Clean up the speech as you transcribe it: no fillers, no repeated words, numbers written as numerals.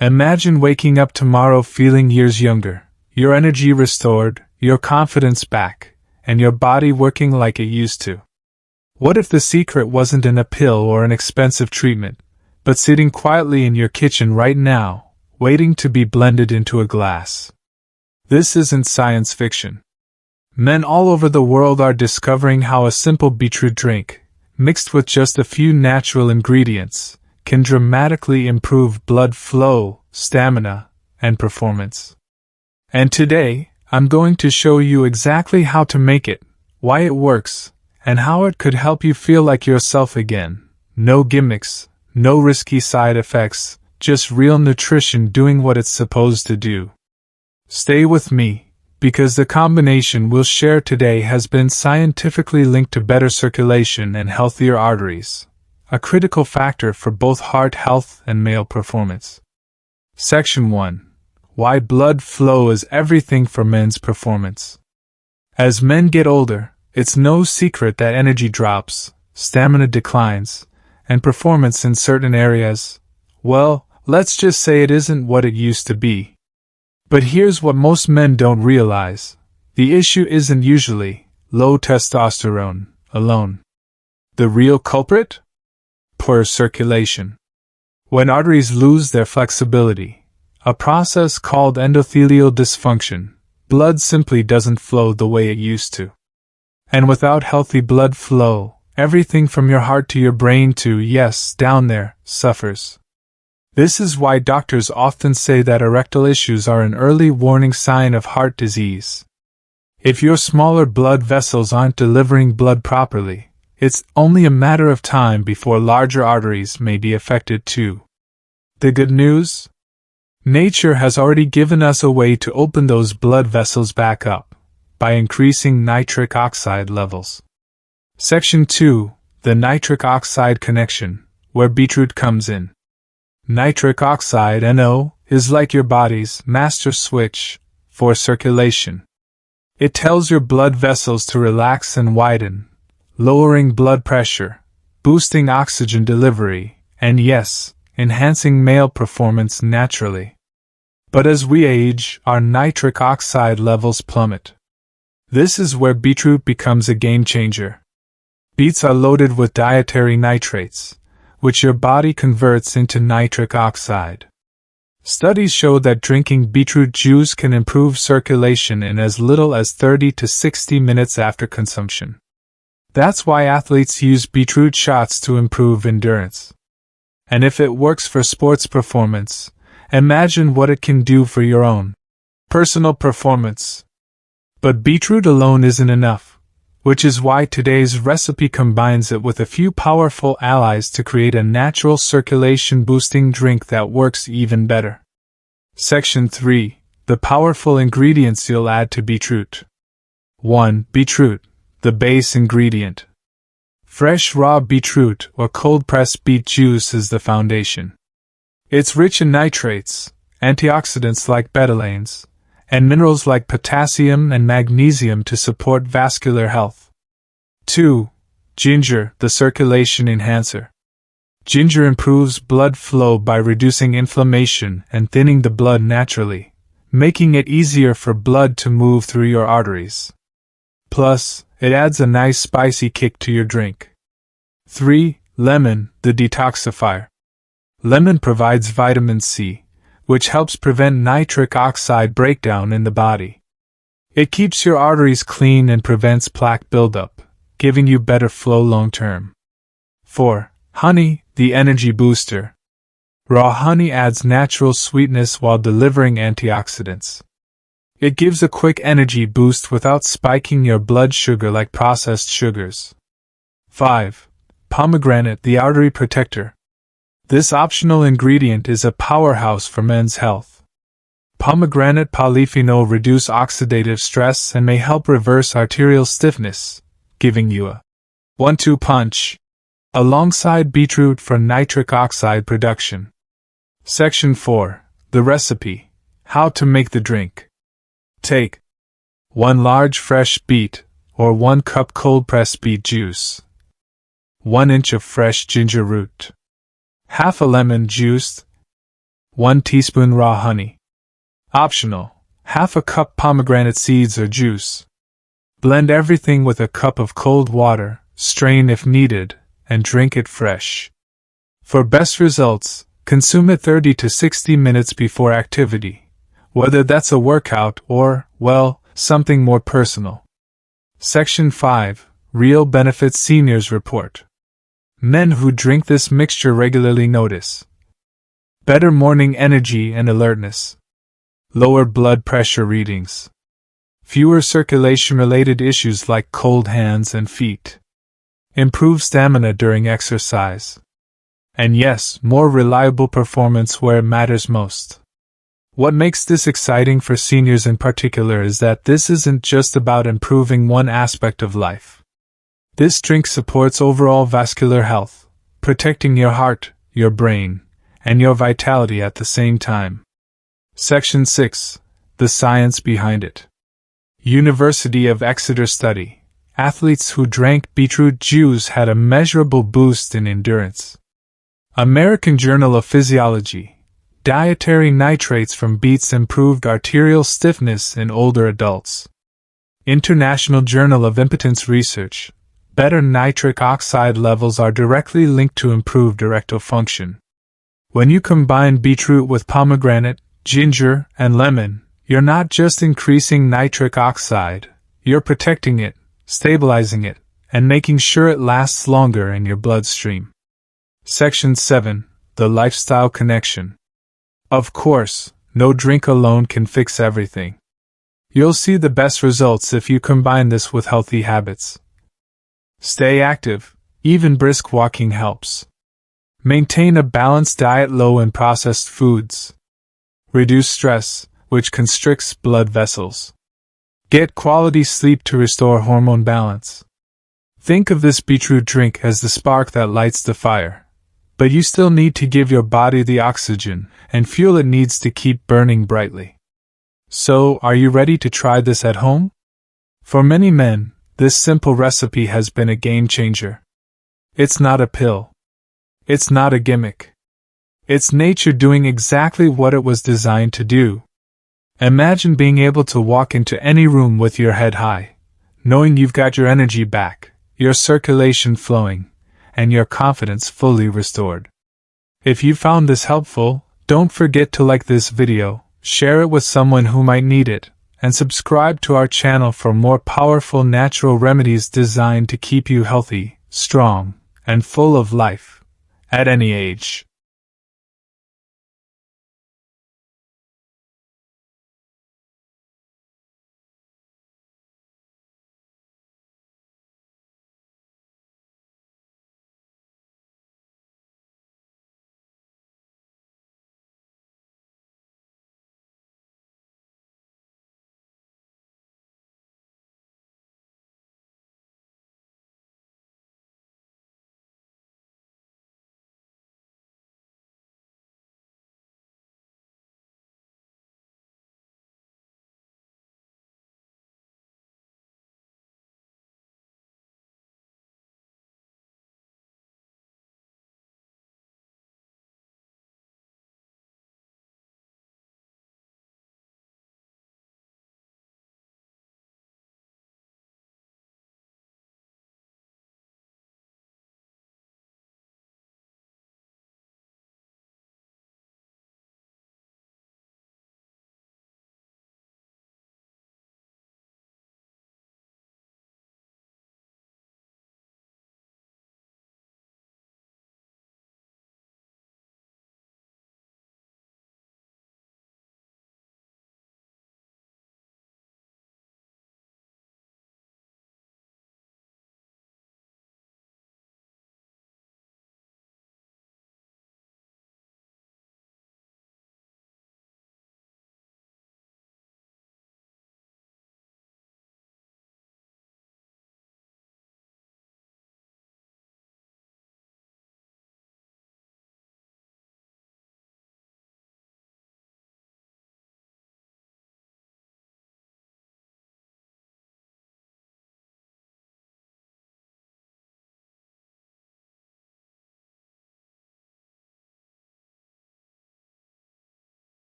Imagine waking up tomorrow feeling years younger, your energy restored, your confidence back, and your body working like it used to. What if the secret wasn't in a pill or an expensive treatment, but sitting quietly in your kitchen right now, waiting to be blended into a glass? This isn't science fiction. Men all over the world are discovering how a simple beetroot drink, mixed with just a few natural ingredients, can dramatically improve blood flow, stamina, and performance. And today, I'm going to show you exactly how to make it, why it works, and how it could help you feel like yourself again. No gimmicks, no risky side effects, just real nutrition doing what it's supposed to do. Stay with me, because the combination we'll share today has been scientifically linked to better circulation and healthier arteries, a critical factor for both heart health and male performance. Section 1. Why blood flow is everything for men's performance. As men get older, it's no secret that energy drops, stamina declines, and performance in certain areas, well, let's just say it isn't what it used to be. But here's what most men don't realize. The issue isn't usually low testosterone alone. The real culprit? Poor circulation. When arteries lose their flexibility, a process called endothelial dysfunction, blood simply doesn't flow the way it used to. And without healthy blood flow, everything from your heart to your brain to, yes, down there, suffers. This is why doctors often say that erectile issues are an early warning sign of heart disease. If your smaller blood vessels aren't delivering blood properly, it's only a matter of time before larger arteries may be affected too. The good news? Nature has already given us a way to open those blood vessels back up, by increasing nitric oxide levels. Section 2. The nitric oxide connection, where beetroot comes in. Nitric oxide, NO, is like your body's master switch for circulation. It tells your blood vessels to relax and widen, lowering blood pressure, boosting oxygen delivery, and yes, enhancing male performance naturally. But as we age, our nitric oxide levels plummet. This is where beetroot becomes a game changer. Beets are loaded with dietary nitrates, which your body converts into nitric oxide. Studies show that drinking beetroot juice can improve circulation in as little as 30 to 60 minutes after consumption. That's why athletes use beetroot shots to improve endurance. And if it works for sports performance, imagine what it can do for your own personal performance. But beetroot alone isn't enough, which is why today's recipe combines it with a few powerful allies to create a natural circulation-boosting drink that works even better. Section 3. The powerful ingredients you'll add to beetroot. 1. Beetroot, the base ingredient. Fresh raw beetroot or cold-pressed beet juice is the foundation. It's rich in nitrates, antioxidants like betalains, and minerals like potassium and magnesium to support vascular health. 2. Ginger, the circulation enhancer. Ginger improves blood flow by reducing inflammation and thinning the blood naturally, making it easier for blood to move through your arteries. Plus, it adds a nice spicy kick to your drink. 3. Lemon, the detoxifier. Lemon provides vitamin C, which helps prevent nitric oxide breakdown in the body. It keeps your arteries clean and prevents plaque buildup, giving you better flow long term. 4. Honey, the energy booster. Raw honey adds natural sweetness while delivering antioxidants. It gives a quick energy boost without spiking your blood sugar like processed sugars. 5. Pomegranate, the artery protector. This optional ingredient is a powerhouse for men's health. Pomegranate polyphenol reduce oxidative stress and may help reverse arterial stiffness, giving you a 1-2 punch, alongside beetroot for nitric oxide production. Section 4. The recipe. How to make the drink. Take 1 large fresh beet, or 1 cup cold-pressed beet juice. 1 inch of fresh ginger root. Half a lemon juiced. 1 teaspoon raw honey. Optional, half a cup pomegranate seeds or juice. Blend everything with a cup of cold water, strain if needed, and drink it fresh. For best results, consume it 30 to 60 minutes before activity, whether that's a workout or, well, something more personal. Section 5. Real Benefits Seniors Report. Men who drink this mixture regularly notice better morning energy and alertness, lower blood pressure readings, fewer circulation-related issues like cold hands and feet, improved stamina during exercise, and yes, more reliable performance where it matters most. What makes this exciting for seniors in particular is that this isn't just about improving one aspect of life. This drink supports overall vascular health, protecting your heart, your brain, and your vitality at the same time. Section 6. The science behind it. University of Exeter study. Athletes who drank beetroot juice had a measurable boost in endurance. American Journal of Physiology. Dietary nitrates from beets improved arterial stiffness in older adults. International Journal of Impotence Research. Better nitric oxide levels are directly linked to improved erectile function. When you combine beetroot with pomegranate, ginger, and lemon, you're not just increasing nitric oxide, you're protecting it, stabilizing it, and making sure it lasts longer in your bloodstream. Section 7. The Lifestyle Connection. Of course, no drink alone can fix everything. You'll see the best results if you combine this with healthy habits. Stay active, even brisk walking helps. Maintain a balanced diet low in processed foods. Reduce stress, which constricts blood vessels. Get quality sleep to restore hormone balance. Think of this beetroot drink as the spark that lights the fire. But you still need to give your body the oxygen and fuel it needs to keep burning brightly. So, are you ready to try this at home? For many men, this simple recipe has been a game changer. It's not a pill. It's not a gimmick. It's nature doing exactly what it was designed to do. Imagine being able to walk into any room with your head high, knowing you've got your energy back, your circulation flowing, and your confidence fully restored. If you found this helpful, don't forget to like this video, share it with someone who might need it, and subscribe to our channel for more powerful natural remedies designed to keep you healthy, strong, and full of life, at any age.